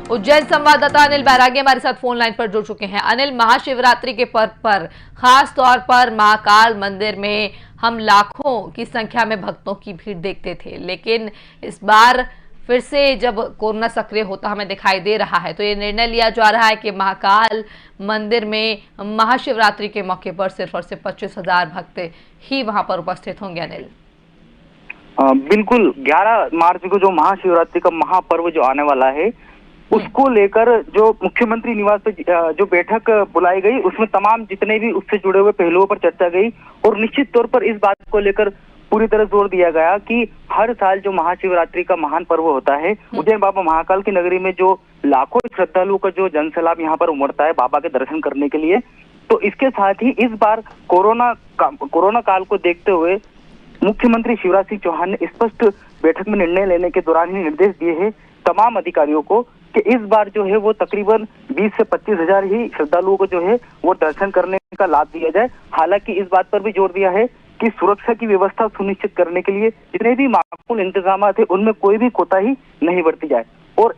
उज्जैन संवाददाता अनिल बैरागी हमारे साथ फोन लाइन पर जुड़ चुके हैं। अनिल, महाशिवरात्रि के पर्व पर खास तौर पर महाकाल मंदिर में हम लाखों की संख्या में भक्तों की भीड़ देखते थे, लेकिन इस बार फिर से जब कोरोना सक्रिय होता हमें दिखाई दे रहा है तो ये निर्णय लिया जा रहा है कि महाकाल मंदिर में महाशिवरात्रि के मौके पर सिर्फ और सिर्फ 25,000 भक्त ही वहां पर उपस्थित होंगे। अनिल, बिल्कुल 11 मार्च को जो महाशिवरात्रि का महापर्व जो आने वाला है उसको लेकर जो मुख्यमंत्री निवास पे जो बैठक बुलाई गई उसमें तमाम जितने भी उससे जुड़े हुए पहलुओं पर चर्चा गई और निश्चित तौर पर इस बात को लेकर पूरी तरह जोर दिया गया कि हर साल जो महाशिवरात्रि का महान पर्व होता है, उज्जैन बाबा महाकाल की नगरी में जो लाखों श्रद्धालुओं का जो जनसैलाब यहाँ पर उमड़ता है बाबा के दर्शन करने के लिए, तो इसके साथ ही इस बार कोरोना काल को देखते हुए मुख्यमंत्री शिवराज सिंह चौहान ने स्पष्ट बैठक में निर्णय लेने के दौरान ही निर्देश दिए हैं तमाम अधिकारियों को कि इस बार जो है वो तकरीबन 20 से 25,000 ही श्रद्धालुओं को जो है वो दर्शन करने का लाभ दिया जाए। हालांकि इस बात पर भी जोर दिया है कि सुरक्षा की व्यवस्था सुनिश्चित करने के लिए जितने भी माकूल इंतजाम थे उनमें कोई भी कोताही नहीं बरती जाए। और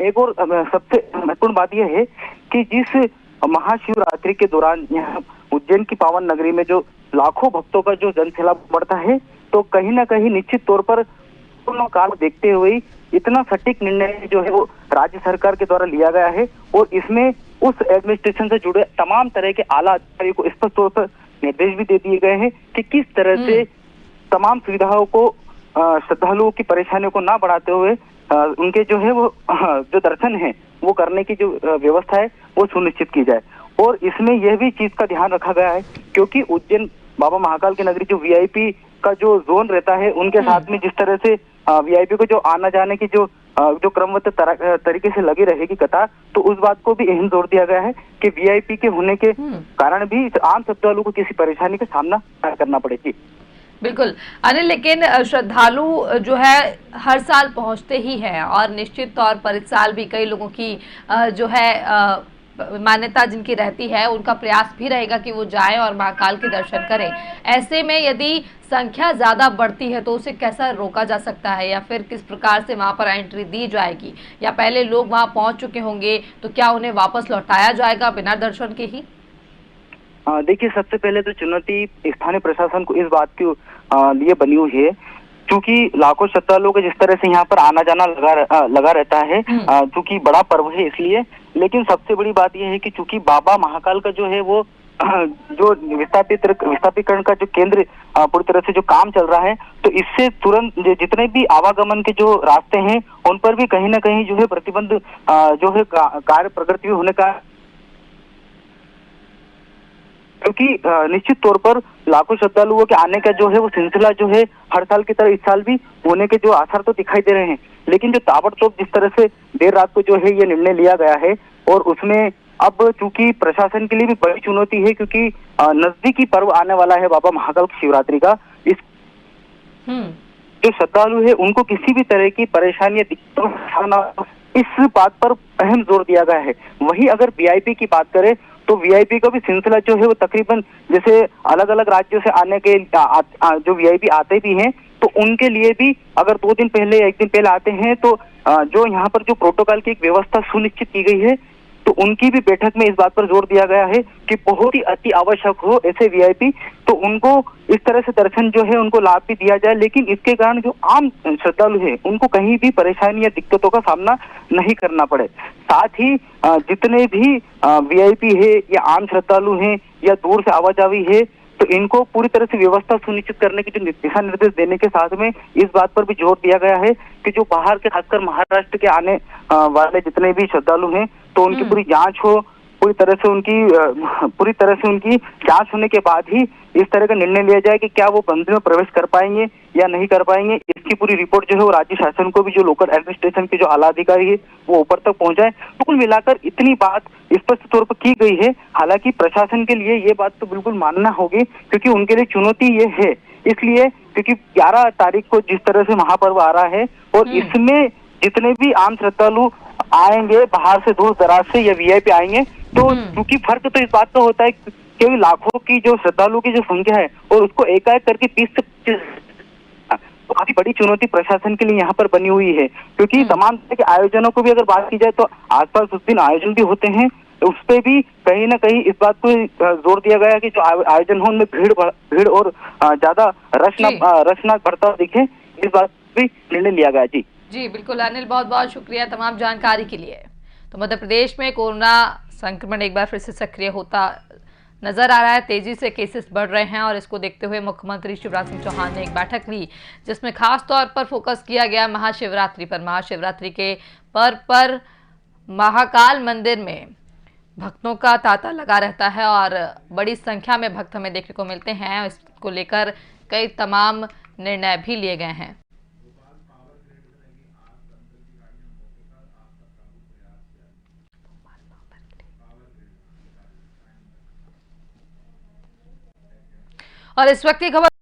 एक और सबसे महत्वपूर्ण बात यह है कि जिस महाशिवरात्रि के दौरान यहाँ उज्जैन की पावन नगरी में जो लाखों भक्तों का जो जनसैलाब बढ़ता है, तो कहीं ना कहीं निश्चित तौर पर कोरोना काल देखते हुए इतना सटीक निर्णय जो है वो राज्य सरकार के द्वारा लिया गया है और इसमें उस एडमिनिस्ट्रेशन से जुड़े तमाम तरह के आला अधिकारियों को स्पष्ट तौर पर निर्देश भी दे दिए गए हैं कि किस तरह से तमाम सुविधाओं को श्रद्धालुओं की परेशानियों को ना बढ़ाते हुए उनके जो है वो जो दर्शन है वो करने की जो व्यवस्था है वो सुनिश्चित की जाए। और इसमें यह भी चीज का ध्यान रखा गया है क्योंकि उज्जैन बाबा महाकाल की नगरी जो वीआईपी का जो जोन रहता है उनके साथ में जिस तरह से वीआईपी को जो आना जाने की जो क्रमबद्ध तरीके से लगी रहेगी कतार, तो उस बात को भी अहम जोर दिया गया है कि वीआईपी के होने के कारण भी आम श्रद्धालुओं को किसी परेशानी का सामना करना पड़ेगी। बिल्कुल अनिल, लेकिन श्रद्धालु जो है हर साल पहुंचते ही हैं और निश्चित तौर पर इस साल भी कई लोगों की जो है मान्यता जिनकी रहती है उनका प्रयास भी रहेगा कि वो जाएं और महाकाल के दर्शन करें। ऐसे में यदि संख्या ज्यादा बढ़ती है तो उसे कैसा रोका जा सकता है या फिर किस प्रकार से वहां पर एंट्री दी जाएगी, या पहले लोग वहां पहुंच चुके होंगे तो क्या उन्हें वापस लौटाया जाएगा बिना दर्शन के ही? देखिए, सबसे पहले तो चुनौती स्थानीय प्रशासन को इस बात के लिए बनी हुई है क्योंकि लाखों श्रद्धालुओं को जिस तरह से यहाँ पर आना जाना लगा रहता है क्योंकि बड़ा पर्व है इसलिए। लेकिन सबसे बड़ी बात यह है कि चूंकि बाबा महाकाल का जो है वो जो विस्थापितकरण का जो केंद्र पूरी तरह से जो काम चल रहा है, तो इससे तुरंत जितने भी आवागमन के जो रास्ते हैं उन पर भी कहीं ना कहीं जो है प्रतिबंध जो है कार्य प्रगति होने का, क्योंकि निश्चित तौर पर लाखों श्रद्धालुओं के आने का जो है वो सिलसिला जो है हर साल की तरह इस साल भी होने के जो आसार तो दिखाई दे रहे हैं। लेकिन जो ताबड़तोड़ जिस तरह से देर रात को जो है ये निर्णय लिया गया है और उसमें अब चूंकि प्रशासन के लिए भी बड़ी चुनौती है क्योंकि नजदीकी पर्व आने वाला है बाबा महाकाल की शिवरात्रि का, इस जो श्रद्धालु है उनको किसी भी तरह की परेशानी या दिक्कतों का सामना, इस बात पर अहम जोर दिया गया है। वहीं अगर वीआईपी की बात करें तो वीआईपी का भी सिलसिला जो है वो तकरीबन जैसे अलग अलग राज्यों से आने के जो वीआईपी आते भी हैं तो उनके लिए भी अगर 2 दिन पहले 1 दिन पहले आते हैं तो जो यहाँ पर जो प्रोटोकॉल की एक व्यवस्था सुनिश्चित की गई है, तो उनकी भी बैठक में इस बात पर जोर दिया गया है कि बहुत ही अति आवश्यक हो ऐसे वीआईपी तो उनको इस तरह से दर्शन जो है उनको लाभ भी दिया जाए, लेकिन इसके कारण जो आम श्रद्धालु है उनको कहीं भी परेशानी या दिक्कतों का सामना नहीं करना पड़े। साथ ही जितने भी वीआईपी है या आम श्रद्धालु हैं या दूर से आवाजाही है तो इनको पूरी तरह से व्यवस्था सुनिश्चित करने के जो दिशा निर्देश देने के साथ में इस बात पर भी जोर दिया गया है कि जो बाहर के खासकर महाराष्ट्र के आने वाले जितने भी श्रद्धालु हैं तो उनकी पूरी जांच हो, पूरी तरह से उनकी जांच होने के बाद ही इस तरह का निर्णय लिया जाए कि क्या वो मंदिर में प्रवेश कर पाएंगे या नहीं कर पाएंगे। इसकी पूरी रिपोर्ट जो है वो राज्य शासन को भी जो लोकल एडमिनिस्ट्रेशन के जो आला अधिकारी है वो ऊपर तक पहुंचाए। तो कुल मिलाकर इतनी बात स्पष्ट तौर पर की गई है। हालांकि प्रशासन के लिए ये बात तो बिल्कुल मानना होगी क्योंकि उनके लिए चुनौती ये है, इसलिए क्योंकि 11 तारीख को जिस तरह से महापर्व आ रहा है और इसमें जितने भी आम श्रद्धालु आएंगे बाहर से दूर दराज से या वीआईपी आएंगे, तो क्योंकि फर्क तो इस बात का होता है कि लाखों की जो श्रद्धालुओं की जो संख्या है और उसको एकाएक करके 30 से 25 तो काफी बड़ी चुनौती प्रशासन के लिए यहाँ पर बनी हुई है, क्योंकि हम्म। तमाम तरह के आयोजनों को भी अगर बात की जाए तो आसपास उस दिन आयोजन भी होते हैं, उस पे भी कहीं ना कहीं इस बात को जोर दिया गया है कि जो आयोजन हो उनमें भीड़ और ज्यादा जी रश ना बर्ताव दिखे, इस बात पे भी निर्णय लिया गया। जी जी बिल्कुल अनिल, बहुत बहुत शुक्रिया तमाम जानकारी के लिए। तो मध्य प्रदेश में कोरोना संक्रमण एक बार फिर से सक्रिय होता नजर आ रहा है, तेजी से केसेस बढ़ रहे हैं और इसको देखते हुए मुख्यमंत्री शिवराज सिंह चौहान ने एक बैठक ली जिसमें खास तौर पर फोकस किया गया महाशिवरात्रि पर। महाशिवरात्रि के पर्व पर महाकाल मंदिर में भक्तों का तांता लगा रहता है और बड़ी संख्या में भक्त हमें देखने को मिलते हैं। इसको लेकर कई तमाम निर्णय भी लिए गए हैं। और इस वक्त की खबर